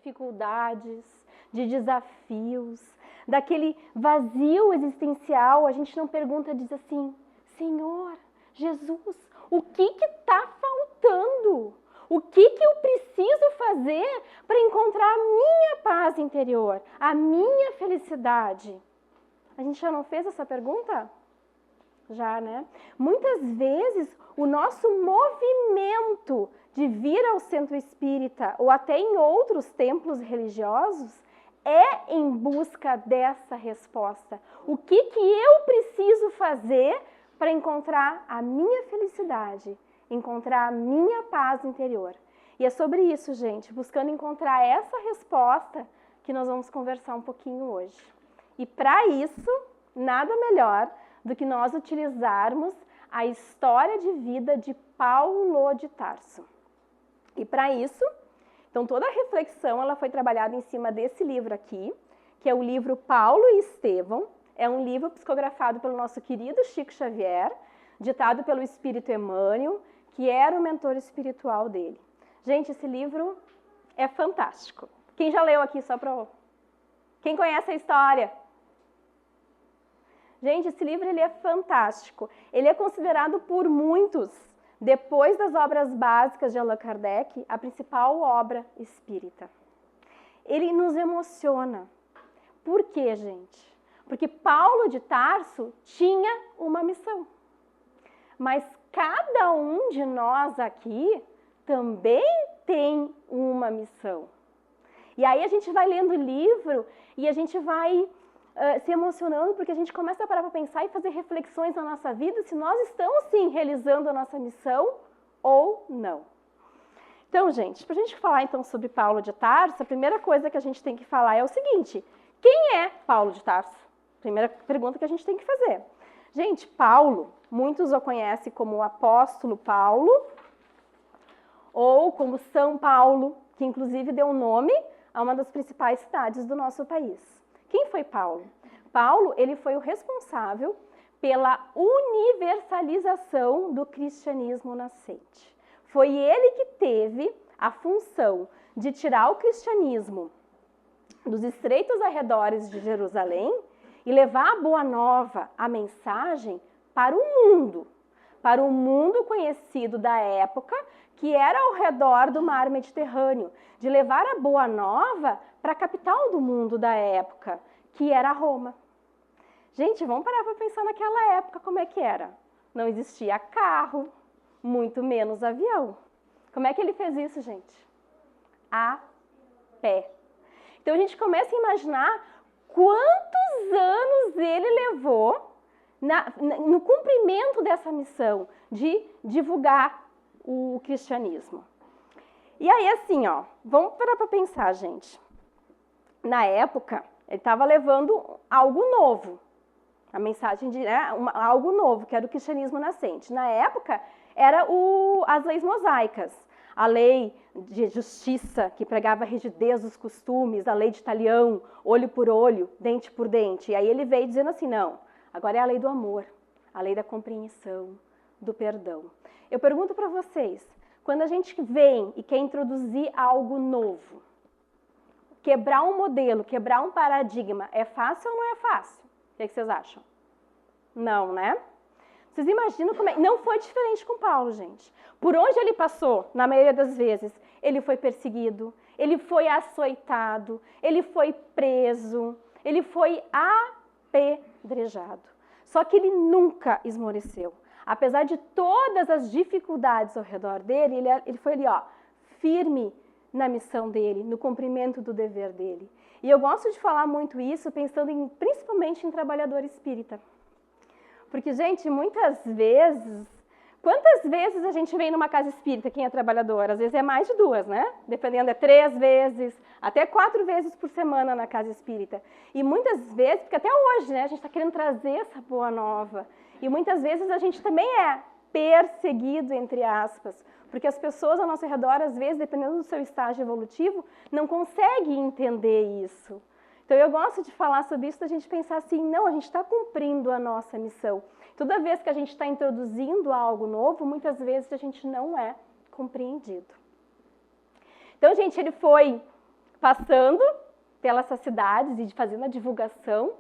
dificuldades, de desafios, daquele vazio existencial, a gente não pergunta, diz assim, Senhor, Jesus, o que está faltando? O que eu preciso fazer para encontrar a minha paz interior, a minha felicidade? A gente já não fez essa pergunta? Já, né? Muitas vezes o nosso movimento de vir ao centro espírita ou até em outros templos religiosos é em busca dessa resposta. O que eu preciso fazer para encontrar a minha felicidade, encontrar a minha paz interior? E é sobre isso, gente, buscando encontrar essa resposta que nós vamos conversar um pouquinho hoje. E para isso, nada melhor do que nós utilizarmos a história de vida de Paulo de Tarso. E para isso, então toda a reflexão ela foi trabalhada em cima desse livro aqui, que é o livro Paulo e Estevão. É um livro psicografado pelo nosso querido Chico Xavier, ditado pelo Espírito Emmanuel, que era o mentor espiritual dele. Gente, esse livro é fantástico. Quem já leu aqui só para... Quem conhece a história? Gente, esse livro ele é fantástico. Ele é considerado por muitos, depois das obras básicas de Allan Kardec, a principal obra espírita. Ele nos emociona. Por quê, gente? Porque Paulo de Tarso tinha uma missão. Mas cada um de nós aqui também tem uma missão. E aí a gente vai lendo o livro e a gente vai se emocionando porque a gente começa a parar para pensar e fazer reflexões na nossa vida se nós estamos, sim, realizando a nossa missão ou não. Então, gente, para a gente falar então sobre Paulo de Tarso, a primeira coisa que a gente tem que falar é o seguinte: quem é Paulo de Tarso? Primeira pergunta que a gente tem que fazer. Gente, Paulo, muitos o conhecem como o apóstolo Paulo ou como São Paulo, que inclusive deu nome a uma das principais cidades do nosso país. Quem foi Paulo? Paulo, ele foi o responsável pela universalização do cristianismo nascente. Foi ele que teve a função de tirar o cristianismo dos estreitos arredores de Jerusalém e levar a boa nova, a mensagem, para o mundo conhecido da época, que era ao redor do mar Mediterrâneo, de levar a boa nova para a capital do mundo da época, que era Roma. Gente, vamos parar para pensar naquela época como é que era. Não existia carro, muito menos avião. Como é que ele fez isso, gente? A pé. Então a gente começa a imaginar quantos anos ele levou no cumprimento dessa missão de divulgar o cristianismo. E aí assim, ó, vamos parar para pensar, gente. Na época, ele estava levando algo novo, a mensagem de algo novo, que era o cristianismo nascente. Na época, era as leis mosaicas, a lei de justiça, que pregava a rigidez dos costumes, a lei de talião, olho por olho, dente por dente. E aí ele veio dizendo assim, não, agora é a lei do amor, a lei da compreensão, do perdão. Eu pergunto para vocês, quando a gente vem e quer introduzir algo novo, quebrar um modelo, quebrar um paradigma, é fácil ou não é fácil? O que vocês acham? Não, né? Vocês imaginam como é? Não foi diferente com Paulo, gente. Por onde ele passou, na maioria das vezes, ele foi perseguido, ele foi açoitado, ele foi preso, ele foi apedrejado. Só que ele nunca esmoreceu. Apesar de todas as dificuldades ao redor dele, ele foi ali, ó, firme na missão dele, no cumprimento do dever dele. E eu gosto de falar muito isso pensando principalmente em trabalhador espírita. Porque, gente, muitas vezes... Quantas vezes a gente vem numa casa espírita, quem é trabalhador? Às vezes é mais de 2, né? Dependendo, é 3 vezes, até 4 vezes por semana na casa espírita. E muitas vezes, porque até hoje, né, a gente está querendo trazer essa boa nova. E muitas vezes a gente também é perseguido, entre aspas, porque as pessoas ao nosso redor, às vezes, dependendo do seu estágio evolutivo, não conseguem entender isso. Então, eu gosto de falar sobre isso, da gente pensar assim, não, a gente está cumprindo a nossa missão. Toda vez que a gente está introduzindo algo novo, muitas vezes a gente não é compreendido. Então, gente, ele foi passando pelas cidades e fazendo a divulgação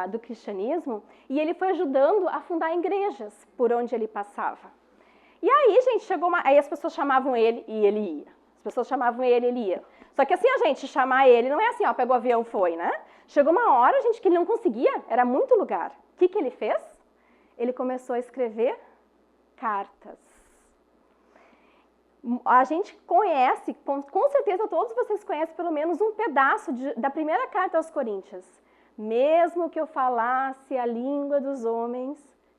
do cristianismo, e ele foi ajudando a fundar igrejas por onde ele passava. E aí, gente, aí as pessoas chamavam ele e ele ia. As pessoas chamavam ele e ele ia. Só que assim, a gente chamar ele, não é assim, ó, pegou o avião e foi, né? Chegou uma hora, gente, que ele não conseguia, era muito lugar. O que ele fez? Ele começou a escrever cartas. A gente conhece, com certeza todos vocês conhecem pelo menos um pedaço da primeira carta aos Coríntios. Mesmo que eu falasse a língua dos homens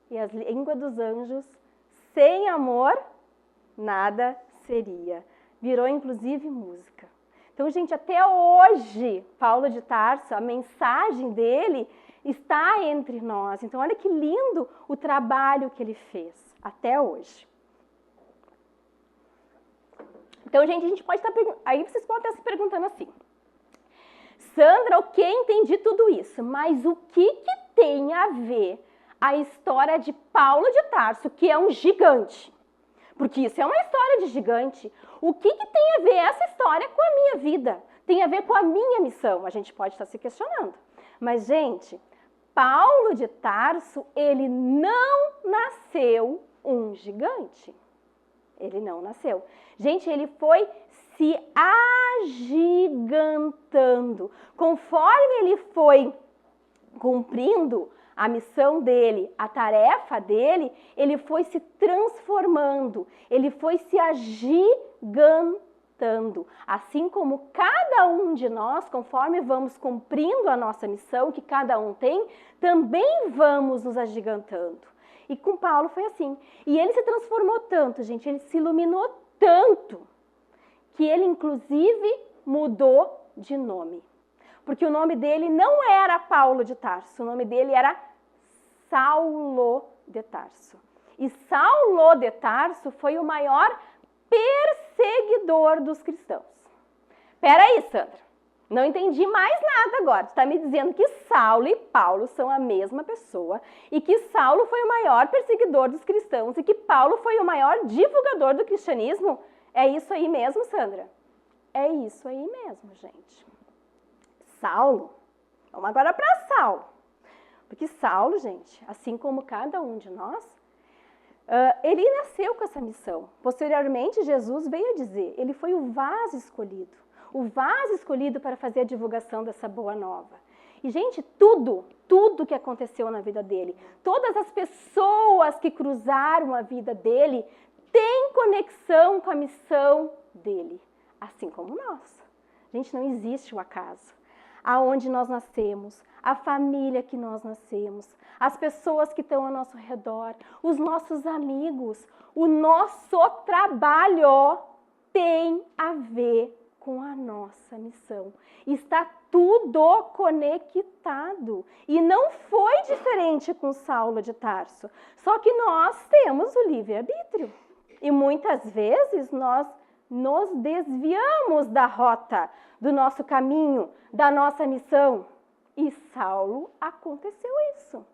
e a língua dos anjos, sem amor, nada seria. Virou inclusive música. Então, gente, até hoje, Paulo de Tarso, a mensagem dele está entre nós. Então, olha que lindo o trabalho que ele fez até hoje. Então, gente, a gente pode estar aí vocês podem estar se perguntando assim: Sandra, ok, entendi tudo isso, mas o que tem a ver a história de Paulo de Tarso, que é um gigante? Porque isso é uma história de gigante. O que tem a ver essa história com a minha vida? Tem a ver com a minha missão? A gente pode estar se questionando. Mas, gente, Paulo de Tarso, ele não nasceu um gigante. Ele não nasceu. Gente, ele foi se agigantando. Conforme ele foi cumprindo a missão dele, a tarefa dele, ele foi se transformando, ele foi se agigantando. Assim como cada um de nós, conforme vamos cumprindo a nossa missão, que cada um tem, também vamos nos agigantando. E com Paulo foi assim. E ele se transformou tanto, gente, ele se iluminou tanto, que ele inclusive mudou de nome. Porque o nome dele não era Paulo de Tarso, o nome dele era Saulo de Tarso. E Saulo de Tarso foi o maior perseguidor dos cristãos. Peraí, Sandra, não entendi mais nada agora. Tu está me dizendo que Saulo e Paulo são a mesma pessoa e que Saulo foi o maior perseguidor dos cristãos e que Paulo foi o maior divulgador do cristianismo? É isso aí mesmo, Sandra? É isso aí mesmo, gente. Saulo, vamos agora para Saulo. Porque Saulo, gente, assim como cada um de nós, ele nasceu com essa missão. Posteriormente, Jesus veio a dizer, ele foi o vaso escolhido para fazer a divulgação dessa boa nova. E, gente, tudo que aconteceu na vida dele, todas as pessoas que cruzaram a vida dele, têm conexão com a missão dele, assim como nós. Gente, não existe o acaso. Aonde nós nascemos, a família que nós nascemos, as pessoas que estão ao nosso redor, os nossos amigos, o nosso trabalho tem a ver com a nossa missão. Está tudo conectado. E não foi diferente com Saulo de Tarso. Só que nós temos o livre-arbítrio. E muitas vezes nós nos desviamos da rota, do nosso caminho, da nossa missão. E Saulo aconteceu isso.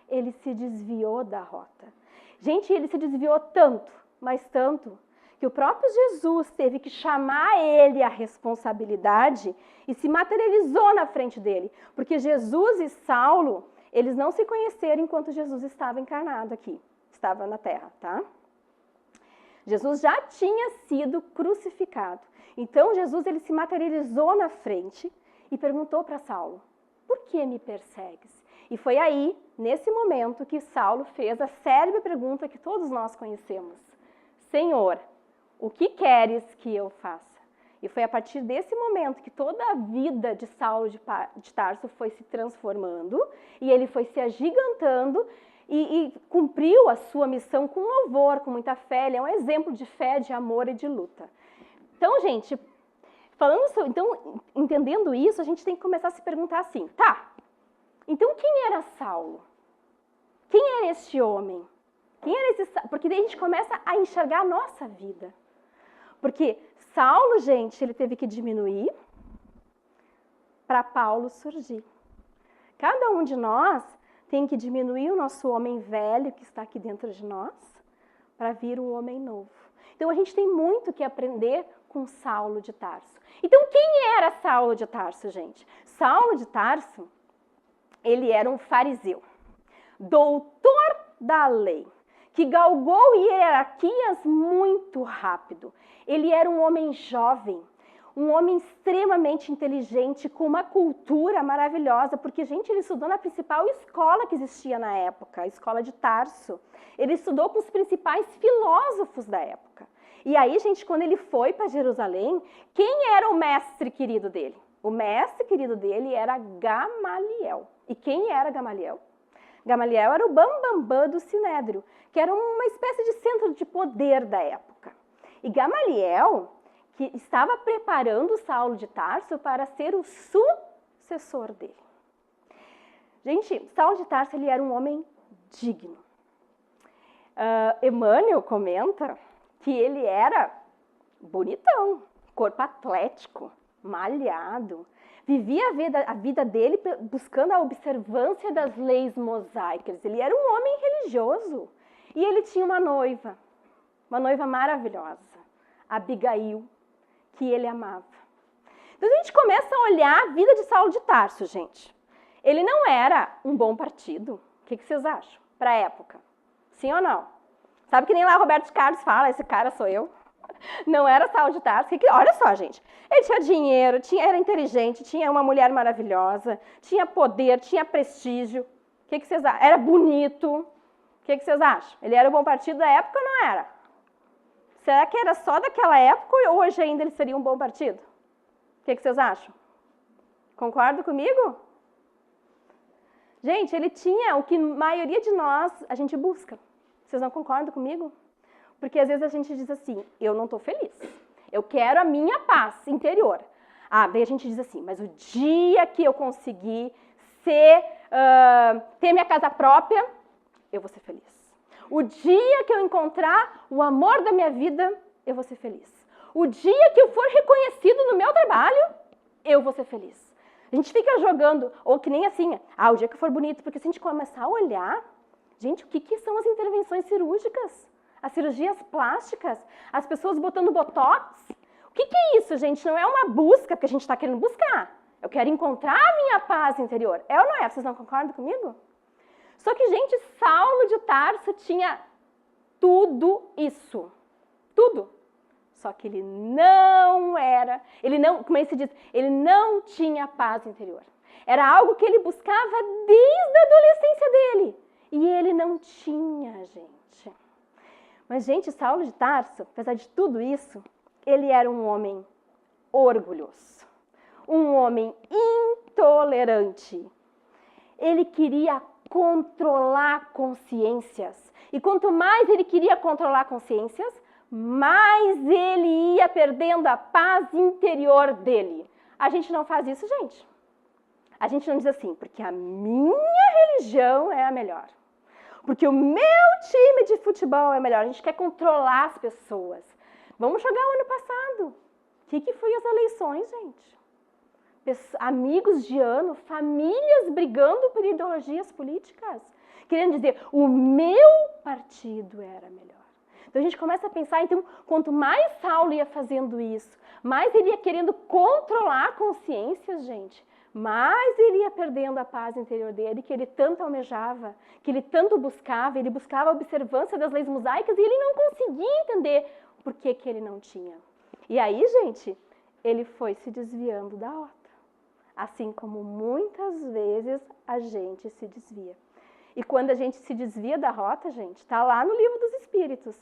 Ele se desviou da rota. Gente, ele se desviou tanto, mas tanto, que o próprio Jesus teve que chamar ele à responsabilidade e se materializou na frente dele. Porque Jesus e Saulo, eles não se conheceram enquanto Jesus estava encarnado aqui, estava na terra, tá? Jesus já tinha sido crucificado. Então, Jesus ele se materializou na frente e perguntou para Saulo, por que me persegues? E foi aí, nesse momento, que Saulo fez a célebre pergunta que todos nós conhecemos. Senhor, o que queres que eu faça? E foi a partir desse momento que toda a vida de Saulo de Tarso foi se transformando e ele foi se agigantando e cumpriu a sua missão com louvor, com muita fé. Ele é um exemplo de fé, de amor e de luta. Então, gente, entendendo isso, a gente tem que começar a se perguntar assim, tá, então quem era Saulo? Quem era este homem? Quem era esse Saulo? Porque daí a gente começa a enxergar a nossa vida. Porque Saulo, gente, ele teve que diminuir para Paulo surgir. Cada um de nós tem que diminuir o nosso homem velho que está aqui dentro de nós para vir um homem novo. Então, a gente tem muito que aprender com Saulo de Tarso. Então, quem era Saulo de Tarso, gente? Saulo de Tarso, ele era um fariseu, doutor da lei, que galgou hierarquias muito rápido. Ele era um homem jovem, um homem extremamente inteligente, com uma cultura maravilhosa, porque, gente, ele estudou na principal escola que existia na época, a escola de Tarso. Ele estudou com os principais filósofos da época. E aí, gente, quando ele foi para Jerusalém, quem era o mestre querido dele? O mestre querido dele era Gamaliel. E quem era Gamaliel? Gamaliel era o bambambam do Sinédrio, que era uma espécie de centro de poder da época. E Gamaliel, que estava preparando Saulo de Tarso para ser o sucessor dele. Gente, Saulo de Tarso, ele era um homem digno. Emmanuel comenta que ele era bonitão, corpo atlético, malhado, vivia a vida dele buscando a observância das leis mosaicas. Ele era um homem religioso e ele tinha uma noiva maravilhosa, Abigail, que ele amava. Então a gente começa a olhar a vida de Saulo de Tarso, gente. Ele não era um bom partido. O que vocês acham? Para a época. Sim ou não? Sabe que nem lá Roberto Carlos fala, esse cara sou eu. Não era Saulo de Tarso. Olha só, gente. Ele tinha dinheiro, era inteligente, tinha uma mulher maravilhosa, tinha poder, tinha prestígio. O que vocês acham? Era bonito. O que vocês acham? Ele era um bom partido da época ou não era? Será que era só daquela época ou hoje ainda ele seria um bom partido? O que vocês acham? Concordam comigo? Gente, ele tinha o que a maioria de nós, a gente busca. Vocês não concordam comigo? Porque às vezes a gente diz assim, eu não estou feliz. Eu quero a minha paz interior. Daí a gente diz assim, mas o dia que eu conseguir ter minha casa própria, eu vou ser feliz. O dia que eu encontrar o amor da minha vida, eu vou ser feliz. O dia que eu for reconhecido no meu trabalho, eu vou ser feliz. A gente fica jogando, ou que nem assim, o dia que eu for bonito, porque se a gente começar a olhar, gente, o que são as intervenções cirúrgicas? As cirurgias plásticas? As pessoas botando botox? O que é isso, gente? Não é uma busca que a gente está querendo buscar. Eu quero encontrar a minha paz interior. É ou não é? Vocês não concordam comigo? Só que, gente, Saulo de Tarso tinha tudo isso. Tudo. Só que ele não, como se diz, ele não tinha paz interior. Era algo que ele buscava desde a adolescência dele. E ele não tinha, gente. Mas, gente, Saulo de Tarso, apesar de tudo isso, ele era um homem orgulhoso. Um homem intolerante. Ele queria controlar consciências. E quanto mais ele queria controlar consciências, mais ele ia perdendo a paz interior dele. A gente não faz isso, gente. A gente não diz assim, porque a minha religião é a melhor. Porque o meu time de futebol é melhor. A gente quer controlar as pessoas. Vamos jogar o ano passado. O que foi as eleições, gente? Amigos de ano, famílias brigando por ideologias políticas, querendo dizer, o meu partido era melhor. Então a gente começa a pensar, então, quanto mais Saulo ia fazendo isso, mais ele ia querendo controlar consciências, gente, mais ele ia perdendo a paz interior dele, que ele tanto almejava, que ele tanto buscava, ele buscava a observância das leis mosaicas e ele não conseguia entender por que ele não tinha. E aí, gente, ele foi se desviando da rota. Assim como muitas vezes a gente se desvia. E quando a gente se desvia da rota, gente, está lá no Livro dos Espíritos.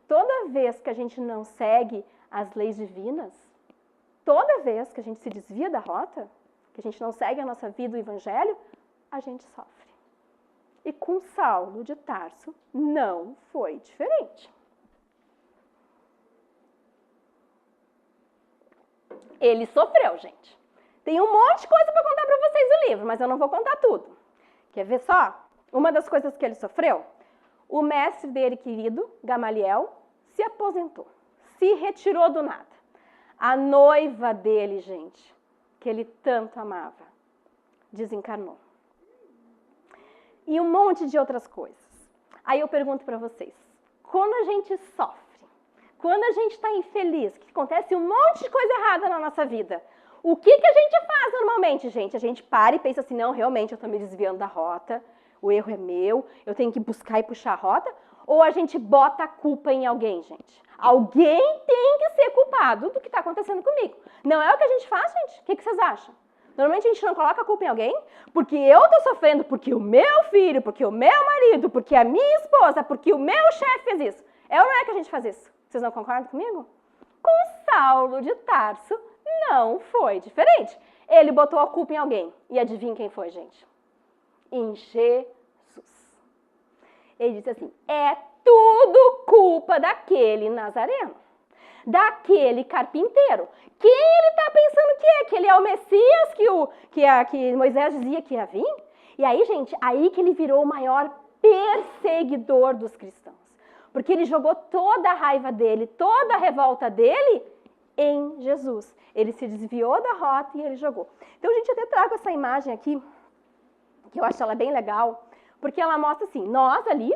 Toda vez que a gente não segue as leis divinas, toda vez que a gente se desvia da rota, que a gente não segue a nossa vida, o Evangelho, a gente sofre. E com Saulo de Tarso não foi diferente. Ele sofreu, gente. Tem um monte de coisa para contar para vocês no livro, mas eu não vou contar tudo. Quer ver só? Uma das coisas que ele sofreu, o mestre dele querido, Gamaliel, se aposentou, se retirou do nada. A noiva dele, gente, que ele tanto amava, desencarnou. E um monte de outras coisas. Aí eu pergunto para vocês, quando a gente sofre, Quando a gente está infeliz, que acontece um monte de coisa errada na nossa vida, o que a gente faz normalmente, gente? A gente para e pensa assim, não, realmente eu estou me desviando da rota, o erro é meu, eu tenho que buscar e puxar a rota, ou a gente bota a culpa em alguém, gente? Alguém tem que ser culpado do que está acontecendo comigo. Não é o que a gente faz, gente? O que vocês acham? Normalmente a gente não coloca a culpa em alguém, porque eu estou sofrendo, porque o meu filho, porque o meu marido, porque a minha esposa, porque o meu chefe fez isso. É ou não é que a gente faz isso? Vocês não concordam comigo? Com Saulo de Tarso, não foi diferente. Ele botou a culpa em alguém. E adivinha quem foi, gente? Em Jesus. Ele disse assim, é tudo culpa daquele nazareno, daquele carpinteiro. Quem ele está pensando que é? Que ele é o Messias que Moisés dizia que ia vir? E aí, gente, aí que ele virou o maior perseguidor dos cristãos. Porque ele jogou toda a raiva dele, toda a revolta dele em Jesus. Ele se desviou da rota e ele jogou. Então, a gente até trago essa imagem aqui, que eu acho ela bem legal, porque ela mostra assim, nós ali,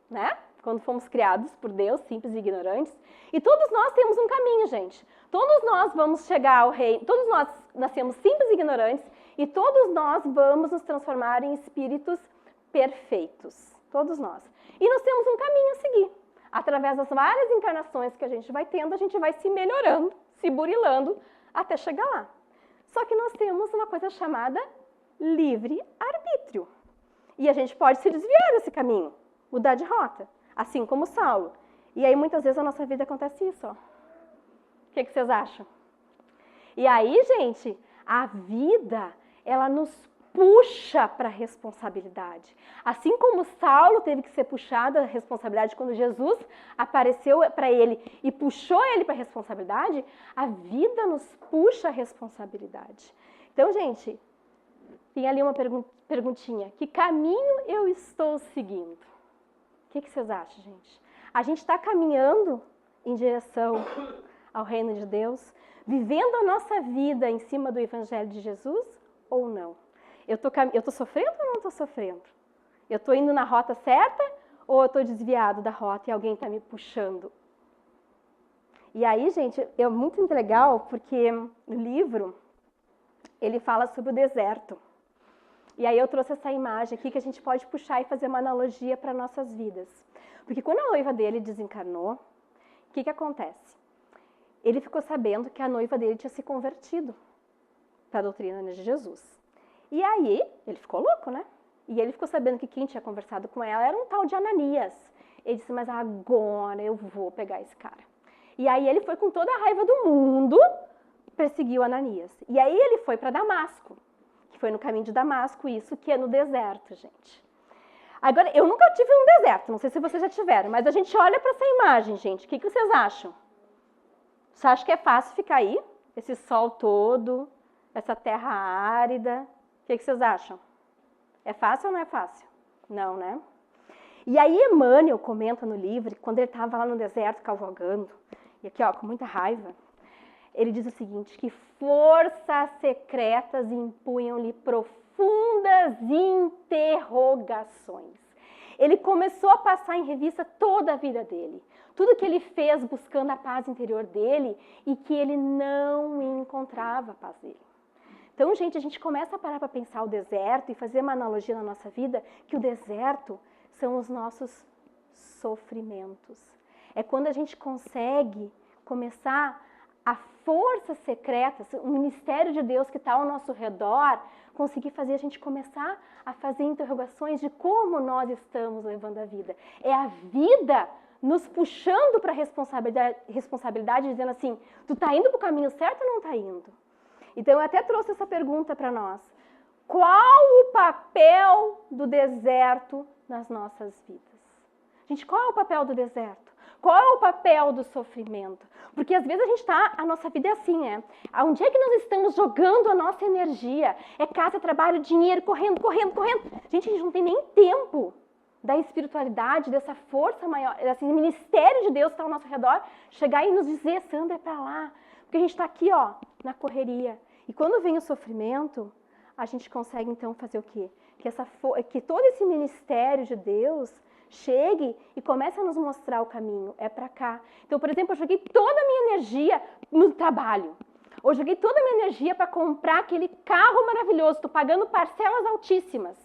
né, quando fomos criados por Deus, simples e ignorantes, e todos nós temos um caminho, gente. Todos nós vamos chegar ao reino, todos nós nascemos simples e ignorantes, e todos nós vamos nos transformar em espíritos perfeitos. Todos nós. E nós temos um caminho a seguir. Através das várias encarnações que a gente vai tendo, a gente vai se melhorando, se burilando, até chegar lá. Só que nós temos uma coisa chamada livre-arbítrio. E a gente pode se desviar desse caminho, mudar de rota, assim como Saulo. E aí, muitas vezes, a nossa vida acontece isso, ó. O que vocês acham? E aí, gente, a vida, ela nos puxa para a responsabilidade. Assim como Saulo teve que ser puxado a responsabilidade quando Jesus apareceu para ele e puxou ele para a responsabilidade, a vida nos puxa a responsabilidade. Então, gente, tem ali uma perguntinha. Que caminho eu estou seguindo? O que vocês acham, gente? A gente está caminhando em direção ao reino de Deus, vivendo a nossa vida em cima do Evangelho de Jesus ou não? Eu tô sofrendo ou não estou sofrendo? Eu estou indo na rota certa ou eu estou desviado da rota e alguém está me puxando? E aí, gente, é muito legal porque o livro, ele fala sobre o deserto. E aí eu trouxe essa imagem aqui que a gente pode puxar e fazer uma analogia para nossas vidas. Porque quando a noiva dele desencarnou, o que acontece? Ele ficou sabendo que a noiva dele tinha se convertido para a doutrina de Jesus. E aí, ele ficou louco, né? E ele ficou sabendo que quem tinha conversado com ela era um tal de Ananias. Ele disse, mas agora eu vou pegar esse cara. E aí ele foi com toda a raiva do mundo, perseguiu Ananias. E aí ele foi para Damasco, que foi no caminho de Damasco, isso que é no deserto, gente. Agora, eu nunca tive um deserto, não sei se vocês já tiveram, mas a gente olha para essa imagem, gente, o que vocês acham? Você acha que é fácil ficar aí? Esse sol todo, essa terra árida? O que vocês acham? É fácil ou não é fácil? Não, né? E aí Emmanuel comenta no livro que quando ele estava lá no deserto cavalgando, e aqui ó, com muita raiva, ele diz o seguinte, que forças secretas impunham-lhe profundas interrogações. Ele começou a passar em revista toda a vida dele, tudo que ele fez buscando a paz interior dele e que ele não encontrava a paz dele. Então, gente, a gente começa a parar para pensar o deserto e fazer uma analogia na nossa vida, que o deserto são os nossos sofrimentos. É quando a gente consegue começar a forças secretas, o ministério de Deus que está ao nosso redor, conseguir fazer a gente começar a fazer interrogações de como nós estamos levando a vida. É a vida nos puxando para a responsabilidade, dizendo assim, tu está indo para o caminho certo ou não está indo? Então, eu até trouxe essa pergunta para nós. Qual o papel do deserto nas nossas vidas? Gente, qual é o papel do deserto? Qual é o papel do sofrimento? Porque às vezes a nossa vida é assim, né? Onde é que nós estamos jogando a nossa energia? É casa, trabalho, dinheiro, correndo. Gente, a gente não tem nem tempo da espiritualidade, dessa força maior, desse ministério de Deus que está ao nosso redor, chegar e nos dizer, Sandra, é para lá. Porque a gente está aqui, ó, na correria. E quando vem o sofrimento, a gente consegue então fazer o quê? Que todo esse ministério de Deus chegue e comece a nos mostrar o caminho, é para cá. Então, por exemplo, eu joguei toda a minha energia no trabalho. Eu joguei toda a minha energia para comprar aquele carro maravilhoso, estou pagando parcelas altíssimas.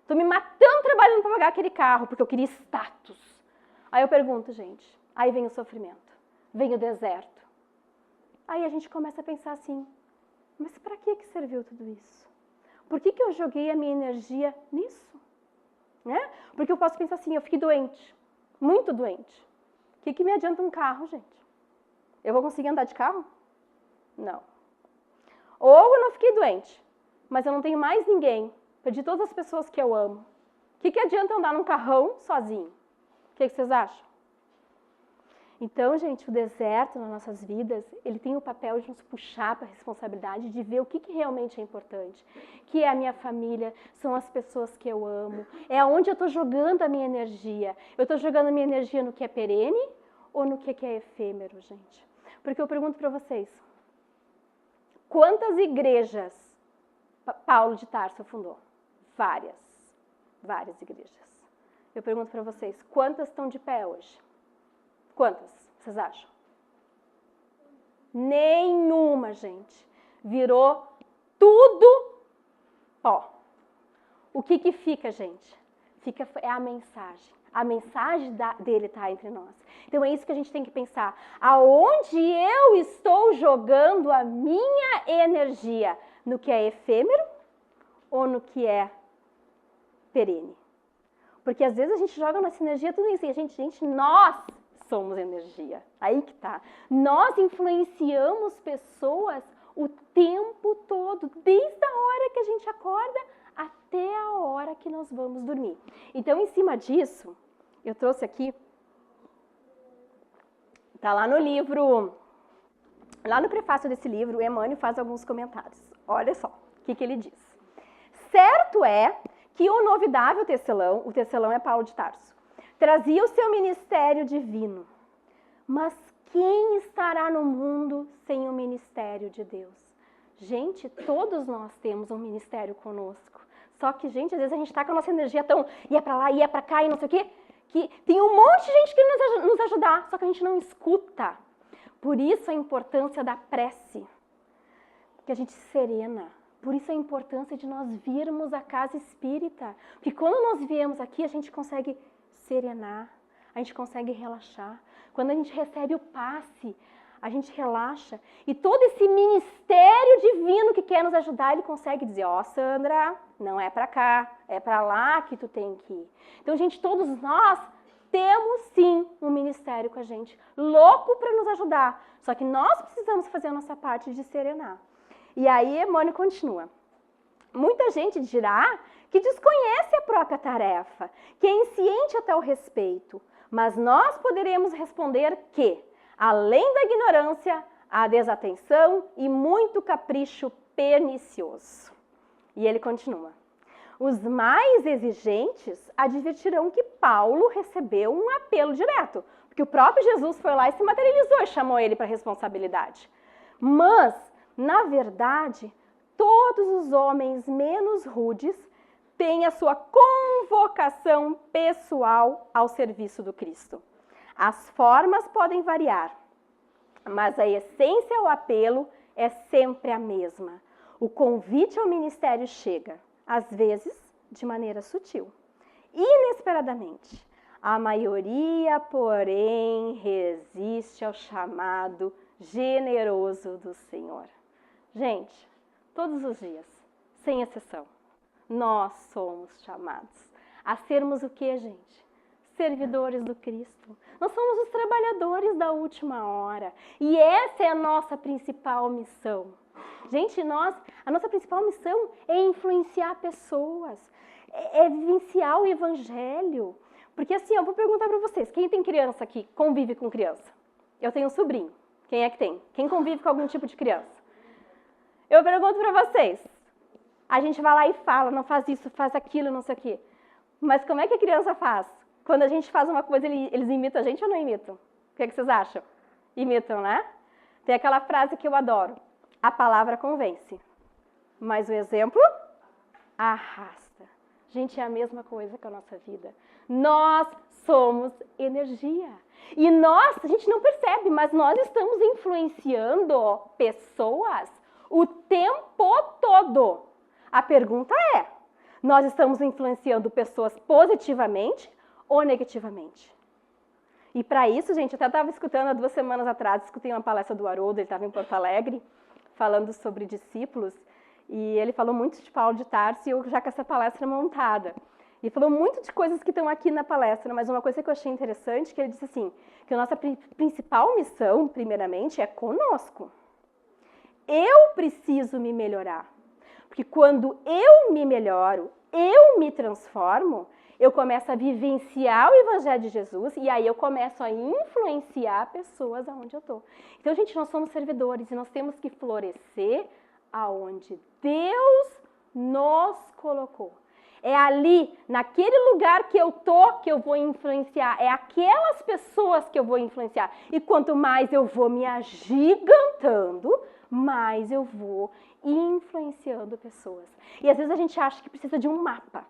Estou me matando trabalhando para pagar aquele carro, porque eu queria status. Aí eu pergunto, gente, aí vem o sofrimento, vem o deserto. Aí a gente começa a pensar assim, mas para que serviu tudo isso? Por que eu joguei a minha energia nisso? Né? Porque eu posso pensar assim, eu fiquei doente, muito doente. O que me adianta um carro, gente? Eu vou conseguir andar de carro? Não. Ou eu não fiquei doente, mas eu não tenho mais ninguém, perdi todas as pessoas que eu amo. O que adianta andar num carrão sozinho? O que vocês acham? Então, gente, o deserto nas nossas vidas, ele tem o papel de nos puxar para a responsabilidade de ver o que realmente é importante. Que é a minha família, são as pessoas que eu amo, é onde eu estou jogando a minha energia. Eu estou jogando a minha energia no que é perene ou no que é efêmero, gente? Porque eu pergunto para vocês, quantas igrejas Paulo de Tarso fundou? Várias igrejas. Eu pergunto para vocês, quantas estão de pé hoje? Quantas, vocês acham? Nenhuma, gente. Virou tudo pó. O que fica, gente? É a mensagem. A mensagem dele está entre nós. Então é isso que a gente tem que pensar. Aonde eu estou jogando a minha energia? No que é efêmero ou no que é perene? Porque às vezes a gente joga nossa energia tudo isso. E gente, nós somos energia. Aí que tá. Nós influenciamos pessoas o tempo todo, desde a hora que a gente acorda até a hora que nós vamos dormir. Então, em cima disso, eu trouxe aqui, tá lá no livro, lá no prefácio desse livro, o Emmanuel faz alguns comentários. Olha só o que ele diz. Certo é que o novidável tecelão, o tecelão é Paulo de Tarso, trazia o seu ministério divino. Mas quem estará no mundo sem o ministério de Deus? Gente, todos nós temos um ministério conosco. Só que, gente, às vezes a gente está com a nossa energia tão... ia para lá, ia para cá e não sei o quê, que tem um monte de gente que nos ajudar, só que a gente não escuta. Por isso a importância da prece, que a gente se serena. Por isso a importância de nós virmos à casa espírita. Porque quando nós viemos aqui, a gente consegue serenar, a gente consegue relaxar. Quando a gente recebe o passe, a gente relaxa. E todo esse ministério divino que quer nos ajudar, ele consegue dizer, ó, Sandra, não é para cá, é para lá que tu tem que ir. Então, gente, todos nós temos sim um ministério com a gente, louco para nos ajudar. Só que nós precisamos fazer a nossa parte de serenar. E aí, Emmanuel continua. Muita gente dirá que desconhece a própria tarefa, que é insciente até o respeito. Mas nós poderemos responder que, além da ignorância, há desatenção e muito capricho pernicioso. E ele continua. Os mais exigentes advertirão que Paulo recebeu um apelo direto, porque o próprio Jesus foi lá e se materializou e chamou ele para a responsabilidade. Mas, na verdade, todos os homens menos rudes têm a sua convocação pessoal ao serviço do Cristo. As formas podem variar, mas a essência ao apelo é sempre a mesma. O convite ao ministério chega, às vezes, de maneira sutil, inesperadamente. A maioria, porém, resiste ao chamado generoso do Senhor. Gente, todos os dias, sem exceção, nós somos chamados a sermos o que, gente? Servidores do Cristo. Nós somos os trabalhadores da última hora. E essa é a nossa principal missão. Gente, a nossa principal missão é influenciar pessoas, é vivenciar o Evangelho. Porque assim, eu vou perguntar para vocês, quem tem criança aqui, convive com criança? Eu tenho um sobrinho. Quem é que tem? Quem convive com algum tipo de criança? Eu pergunto para vocês, a gente vai lá e fala, não faz isso, faz aquilo, não sei o quê. Mas como é que a criança faz? Quando a gente faz uma coisa, eles imitam a gente ou não imitam? O que vocês acham? Imitam, né? Tem aquela frase que eu adoro. A palavra convence, mas o exemplo arrasta. Gente, é a mesma coisa com a nossa vida. Nós somos energia. E nós, a gente não percebe, mas nós estamos influenciando pessoas o tempo todo. A pergunta é, nós estamos influenciando pessoas positivamente ou negativamente? E para isso, gente, eu até estava escutando há 2 semanas atrás, escutei uma palestra do Haroldo, ele estava em Porto Alegre, falando sobre discípulos, e ele falou muito de Paulo de Tarso, e eu já com essa palestra montada. Ele falou muito de coisas que estão aqui na palestra, mas uma coisa que eu achei interessante, que ele disse assim, que a nossa principal missão, primeiramente, é conosco. Eu preciso me melhorar. Porque quando eu me melhoro, eu me transformo, eu começo a vivenciar o Evangelho de Jesus e aí eu começo a influenciar pessoas aonde eu estou. Então, gente, nós somos servidores e nós temos que florescer aonde Deus nos colocou. É ali, naquele lugar que eu tô, que eu vou influenciar. É aquelas pessoas que eu vou influenciar. E quanto mais eu vou me agigantando, mais eu vou influenciando pessoas. E às vezes a gente acha que precisa de um mapa.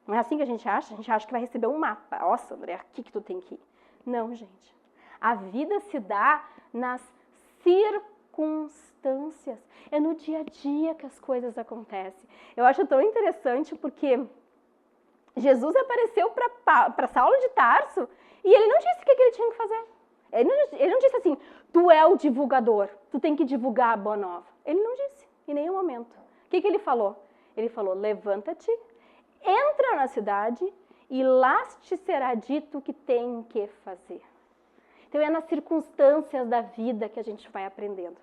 Não é assim que a gente acha? A gente acha que vai receber um mapa. Nossa, André, aqui que tu tem que ir. Não, gente. A vida se dá nas circunstâncias. É no dia a dia que as coisas acontecem. Eu acho tão interessante porque Jesus apareceu para Saulo de Tarso e ele não disse o que ele tinha que fazer. Ele não disse assim, tu é o divulgador, tu tem que divulgar a boa nova. Ele não disse, em nenhum momento. O que ele falou? Ele falou, levanta-te, entra na cidade e lá te será dito o que tem que fazer. Então é nas circunstâncias da vida que a gente vai aprendendo.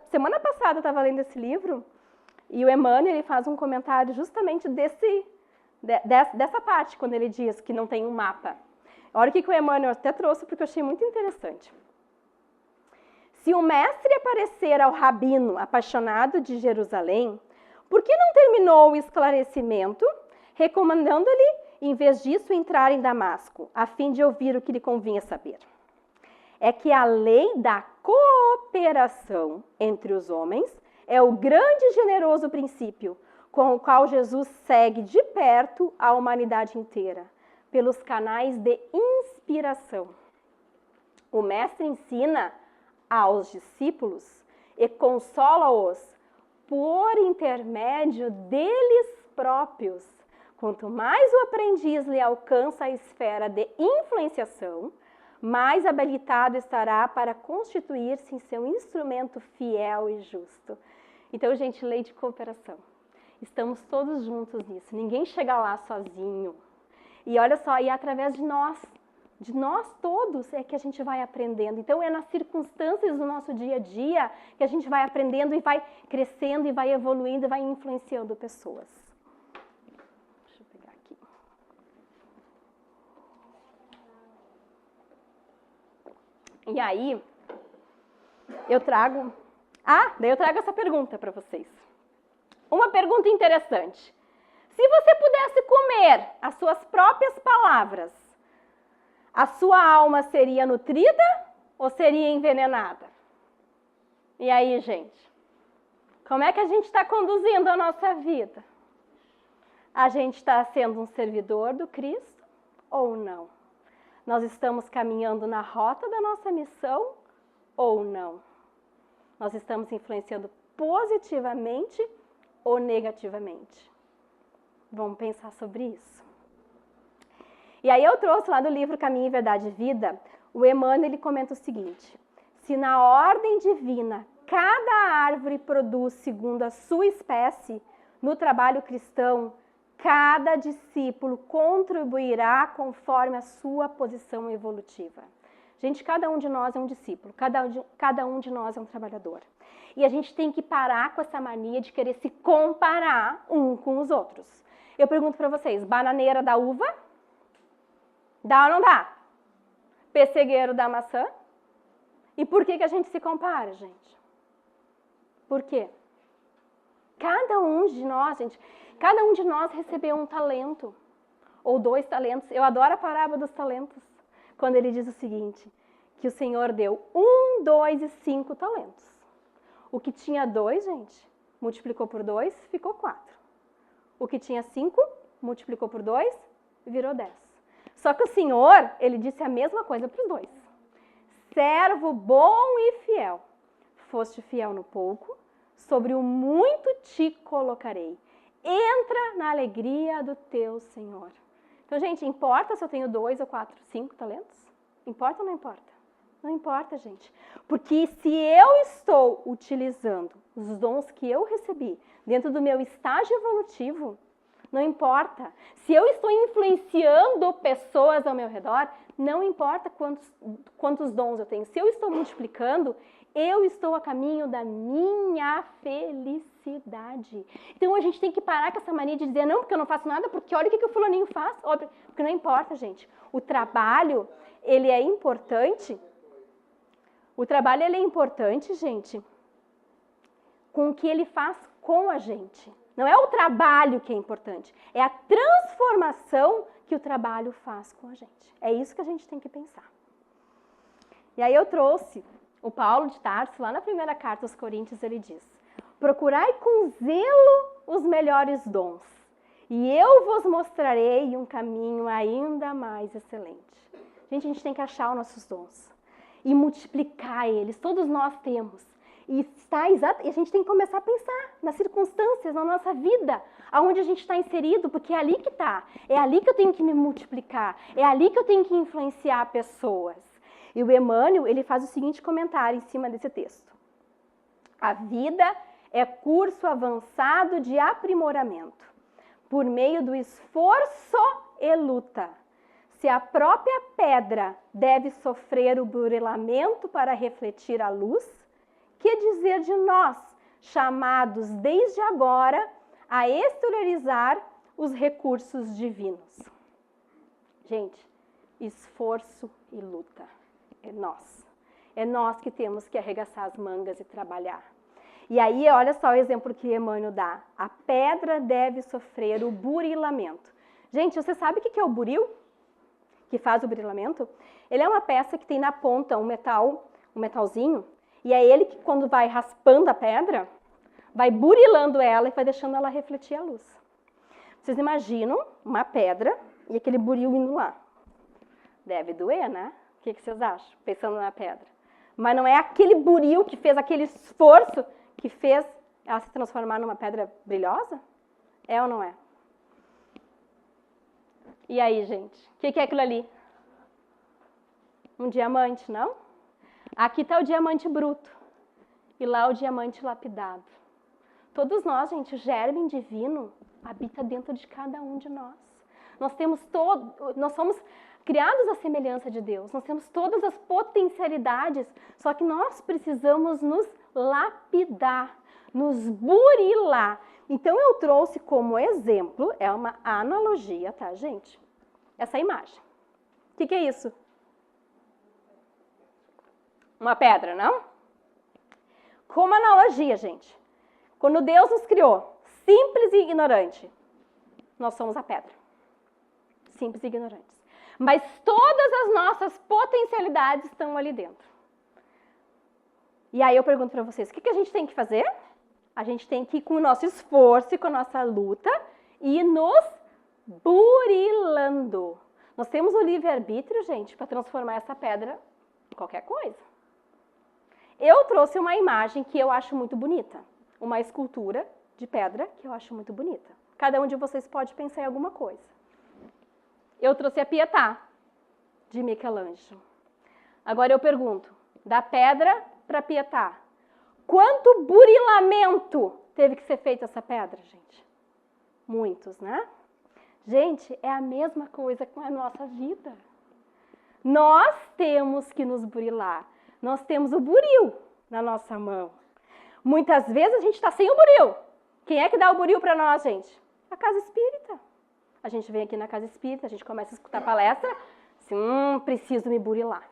Semana passada eu estava lendo esse livro e o Emmanuel ele faz um comentário justamente dessa parte, quando ele diz que não tem um mapa. Olha o que o Emmanuel até trouxe, porque eu achei muito interessante. Se o mestre aparecer ao rabino apaixonado de Jerusalém, por que não terminou o esclarecimento, recomendando-lhe, em vez disso, entrar em Damasco, a fim de ouvir o que lhe convinha saber? É que a lei da cooperação entre os homens é o grande e generoso princípio com o qual Jesus segue de perto a humanidade inteira, pelos canais de inspiração. O mestre ensina aos discípulos e consola-os por intermédio deles próprios. Quanto mais o aprendiz lhe alcança a esfera de influenciação, mais habilitado estará para constituir-se em seu instrumento fiel e justo. Então, gente, lei de cooperação. Estamos todos juntos nisso. Ninguém chega lá sozinho. E olha só, e através de nós todos é que a gente vai aprendendo. Então é nas circunstâncias do nosso dia a dia que a gente vai aprendendo e vai crescendo e vai evoluindo e vai influenciando pessoas. Deixa eu pegar aqui. E aí, daí eu trago essa pergunta para vocês. Uma pergunta interessante. Se você pudesse comer as suas próprias palavras, a sua alma seria nutrida ou seria envenenada? E aí, gente? Como é que a gente está conduzindo a nossa vida? A gente está sendo um servidor do Cristo ou não? Nós estamos caminhando na rota da nossa missão ou não? Nós estamos influenciando positivamente ou negativamente? Vamos pensar sobre isso. E aí eu trouxe lá do livro Caminho, Verdade e Vida, o Emmanuel ele comenta o seguinte: se na ordem divina cada árvore produz segundo a sua espécie, no trabalho cristão, cada discípulo contribuirá conforme a sua posição evolutiva. Gente, cada um de nós é um discípulo, cada um de nós é um trabalhador. E a gente tem que parar com essa mania de querer se comparar um com os outros. Eu pergunto para vocês, bananeira dá uva? Dá ou não dá? Pessegueiro dá maçã? E por que a gente se compara, gente? Por quê? Cada um de nós, gente, cada um de nós recebeu um talento, ou 2 talentos. Eu adoro a parábola dos talentos, quando ele diz o seguinte, que o Senhor deu 1, 2 e 5 talentos. O que tinha 2, gente, multiplicou por 2, ficou 4. O que tinha 5, multiplicou por 2, virou 10. Só que o Senhor, ele disse a mesma coisa para os dois. Servo bom e fiel. Foste fiel no pouco, sobre o muito te colocarei. Entra na alegria do teu Senhor. Então, gente, importa se eu tenho 2 ou 4, 5 talentos? Importa ou não importa? Não importa, gente. Porque se eu estou utilizando os dons que eu recebi dentro do meu estágio evolutivo, não importa. Se eu estou influenciando pessoas ao meu redor, não importa quantos dons eu tenho. Se eu estou multiplicando, eu estou a caminho da minha felicidade. Então a gente tem que parar com essa mania de dizer, não, porque eu não faço nada, porque olha o que o fulaninho faz. Óbvio, porque não importa, gente. O trabalho, ele é importante. O trabalho, ele é importante, gente, com o que ele faz com a gente. Não é o trabalho que é importante, é a transformação que o trabalho faz com a gente. É isso que a gente tem que pensar. E aí eu trouxe o Paulo de Tarso, lá na primeira carta aos Coríntios, ele diz: procurai com zelo os melhores dons, e eu vos mostrarei um caminho ainda mais excelente. Gente, a gente tem que achar os nossos dons e multiplicar eles, todos nós temos. E a gente tem que começar a pensar nas circunstâncias, na nossa vida, aonde a gente está inserido, porque é ali que está. É ali que eu tenho que me multiplicar, é ali que eu tenho que influenciar pessoas. E o Emmanuel, ele faz o seguinte comentário em cima desse texto. A vida é curso avançado de aprimoramento, por meio do esforço e luta. Se a própria pedra deve sofrer o burilamento para refletir a luz, que dizer de nós, chamados desde agora a exteriorizar os recursos divinos? Gente, esforço e luta. É nós. É nós que temos que arregaçar as mangas e trabalhar. E aí, olha só o exemplo que Emmanuel dá. A pedra deve sofrer o burilamento. Gente, você sabe o que é o buril? Que faz o burilamento? Ele é uma peça que tem na ponta um metalzinho, e é ele que, quando vai raspando a pedra, vai burilando ela e vai deixando ela refletir a luz. Vocês imaginam uma pedra e aquele buril indo lá? Deve doer, né? O que vocês acham, pensando na pedra? Mas não é aquele buril que fez aquele esforço que fez ela se transformar numa pedra brilhosa? É ou não é? E aí, gente? O que é aquilo ali? Um diamante, não? Aqui está o diamante bruto e lá o diamante lapidado. Todos nós, gente, o germe divino habita dentro de cada um de nós. Nós somos criados à semelhança de Deus, nós temos todas as potencialidades, só que nós precisamos nos lapidar, nos burilar. Então eu trouxe como exemplo, é uma analogia, tá, gente? Essa imagem. O que é isso? Uma pedra, não? Como analogia, gente. Quando Deus nos criou, simples e ignorante, nós somos a pedra. Simples e ignorantes. Mas todas as nossas potencialidades estão ali dentro. E aí eu pergunto para vocês, o que a gente tem que fazer? A gente tem que ir com o nosso esforço e com a nossa luta e nos burilando. Nós temos o livre-arbítrio, gente, para transformar essa pedra em qualquer coisa. Eu trouxe uma imagem que eu acho muito bonita. Uma escultura de pedra que eu acho muito bonita. Cada um de vocês pode pensar em alguma coisa. Eu trouxe a Pietà, de Michelangelo. Agora eu pergunto, da pedra para Pietà, quanto burilamento teve que ser feito essa pedra, gente? Muitos, né? Gente, é a mesma coisa com a nossa vida. Nós temos que nos burilar. Nós temos o buril na nossa mão. Muitas vezes a gente está sem o buril. Quem é que dá o buril para nós, gente? A Casa Espírita. A gente vem aqui na Casa Espírita, a gente começa a escutar palestra, assim, preciso me burilar.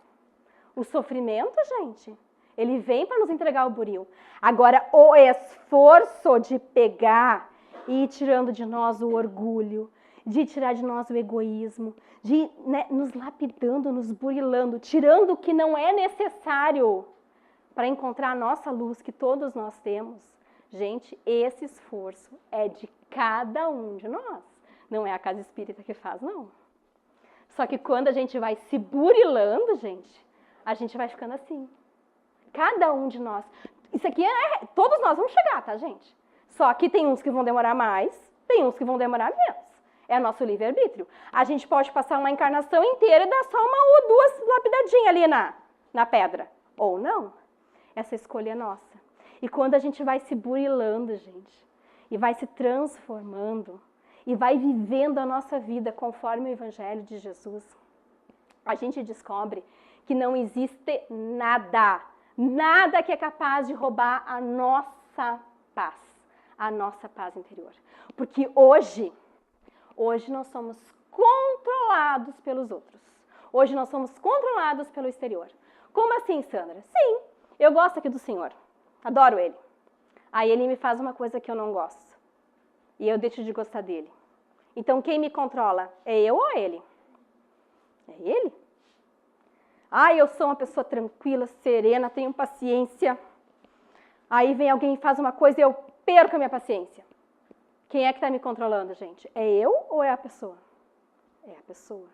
O sofrimento, gente, ele vem para nos entregar o buril. Agora, o esforço de pegar e ir tirando de nós o orgulho, de tirar de nós o egoísmo, de nos lapidando, nos burilando, tirando o que não é necessário para encontrar a nossa luz que todos nós temos. Gente, esse esforço é de cada um de nós. Não é a casa espírita que faz, não. Só que quando a gente vai se burilando, gente, a gente vai ficando assim. Cada um de nós. Isso aqui todos nós vamos chegar, tá, gente? Só que tem uns que vão demorar mais, tem uns que vão demorar menos. É nosso livre-arbítrio. A gente pode passar uma encarnação inteira e dar só uma ou duas lapidadinhas ali na pedra. Ou não. Essa escolha é nossa. E quando a gente vai se burilando, gente, e vai se transformando, e vai vivendo a nossa vida conforme o Evangelho de Jesus, a gente descobre que não existe nada que é capaz de roubar a nossa paz interior. Porque hoje nós somos controlados pelos outros. Hoje nós somos controlados pelo exterior. Como assim, Sandra? Sim, eu gosto aqui do Senhor. Adoro Ele. Aí Ele me faz uma coisa que eu não gosto. E eu deixo de gostar dele. Então quem me controla? É eu ou Ele? É Ele? Eu sou uma pessoa tranquila, serena, tenho paciência. Aí vem alguém e faz uma coisa e eu perco a minha paciência. Quem é que está me controlando, gente? É eu ou é a pessoa? É a pessoa.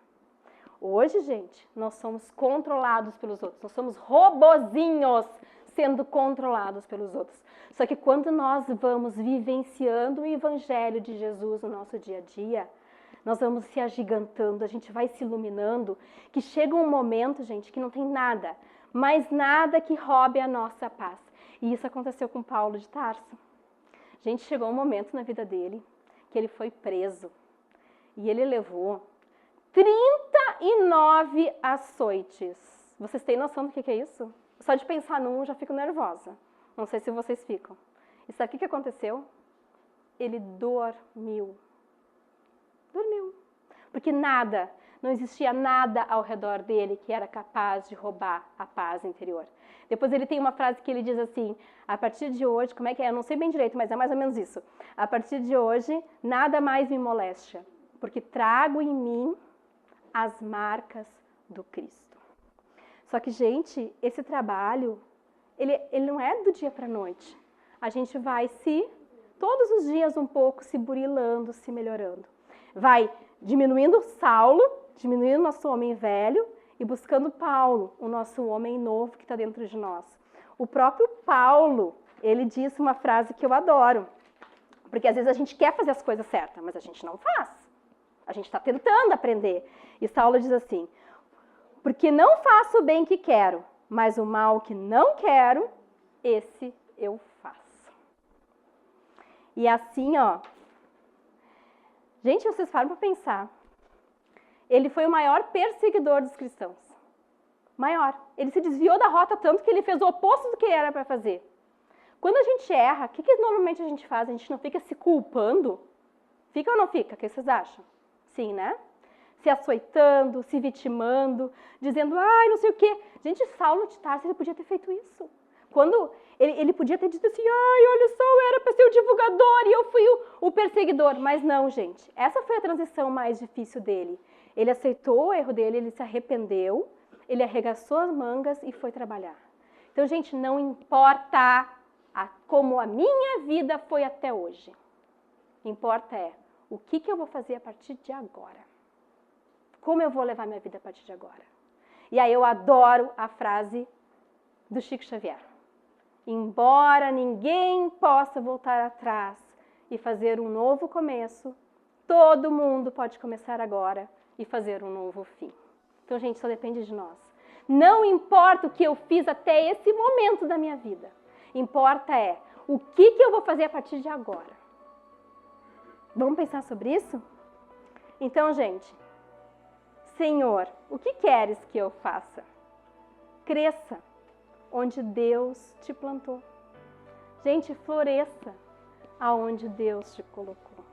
Hoje, gente, nós somos controlados pelos outros. Nós somos robozinhos sendo controlados pelos outros. Só que quando nós vamos vivenciando o Evangelho de Jesus no nosso dia a dia, nós vamos se agigantando, a gente vai se iluminando, que chega um momento, gente, que não tem nada, mas nada que roube a nossa paz. E isso aconteceu com Paulo de Tarso. Gente, chegou um momento na vida dele que ele foi preso. E ele levou 39 açoites. Vocês têm noção do que é isso? Só de pensar num, eu já fico nervosa. Não sei se vocês ficam. E sabe o que aconteceu? Ele dormiu. Dormiu. Porque não existia nada ao redor dele que era capaz de roubar a paz interior. Depois ele tem uma frase que ele diz assim, a partir de hoje, como é que é? Eu não sei bem direito, mas é mais ou menos isso. A partir de hoje, nada mais me molesta, porque trago em mim as marcas do Cristo. Só que, gente, esse trabalho, ele não é do dia para a noite. A gente vai todos os dias um pouco, se burilando, se melhorando. Vai diminuindo Saulo, diminuindo nosso homem velho e buscando Paulo, o nosso homem novo que está dentro de nós. O próprio Paulo, ele disse uma frase que eu adoro. Porque às vezes a gente quer fazer as coisas certas, mas a gente não faz. A gente está tentando aprender. E Saulo diz assim, porque não faço o bem que quero, mas o mal que não quero, esse eu faço. E assim, gente, vocês param para pensar. Ele foi o maior perseguidor dos cristãos. Maior. Ele se desviou da rota tanto que ele fez o oposto do que era para fazer. Quando a gente erra, o que normalmente a gente faz? A gente não fica se culpando? Fica ou não fica? O que vocês acham? Sim, né? Se açoitando, se vitimando, dizendo, não sei o quê. Gente, Saulo de Tarso, ele podia ter feito isso. Quando ele podia ter dito assim, olha só, eu era para ser o divulgador e eu fui o perseguidor. Mas não, gente. Essa foi a transição mais difícil dele. Ele aceitou o erro dele, ele se arrependeu, ele arregaçou as mangas e foi trabalhar. Então, gente, não importa como a minha vida foi até hoje. Importa o que eu vou fazer a partir de agora. Como eu vou levar minha vida a partir de agora. E aí eu adoro a frase do Chico Xavier. Embora ninguém possa voltar atrás e fazer um novo começo, todo mundo pode começar agora e fazer um novo fim. Então, gente, só depende de nós. Não importa o que eu fiz até esse momento da minha vida. Importa o que eu vou fazer a partir de agora. Vamos pensar sobre isso? Então, gente, Senhor, o que queres que eu faça? Cresça onde Deus te plantou. Gente, floresça aonde Deus te colocou.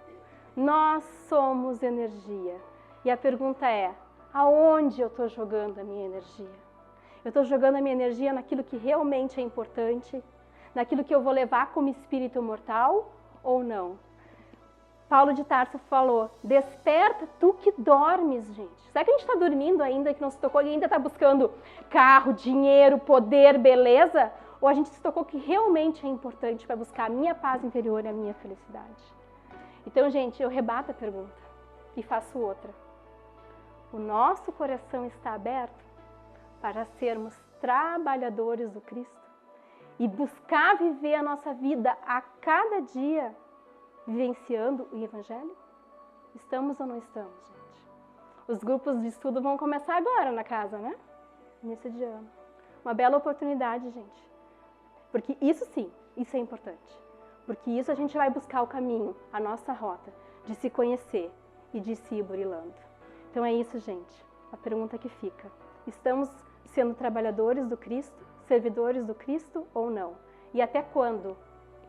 Nós somos energia. E a pergunta é, aonde eu estou jogando a minha energia? Eu estou jogando a minha energia naquilo que realmente é importante? Naquilo que eu vou levar como espírito mortal ou não? Paulo de Tarso falou, desperta tu que dormes, gente. Será que a gente está dormindo ainda, que não se tocou e ainda está buscando carro, dinheiro, poder, beleza? Ou a gente se tocou que realmente é importante para buscar a minha paz interior e a minha felicidade? Então, gente, eu rebato a pergunta e faço outra. O nosso coração está aberto para sermos trabalhadores do Cristo e buscar viver a nossa vida a cada dia vivenciando o Evangelho? Estamos ou não estamos, gente? Os grupos de estudo vão começar agora na casa, né? Início de ano. Uma bela oportunidade, gente. Porque isso sim, isso é importante. Porque isso a gente vai buscar o caminho, a nossa rota, de se conhecer e de se ir burilando. Então é isso, gente. A pergunta que fica. Estamos sendo trabalhadores do Cristo, servidores do Cristo ou não? E até quando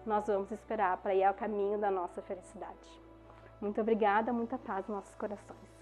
nós vamos esperar para ir ao caminho da nossa felicidade? Muito obrigada, muita paz nos nossos corações.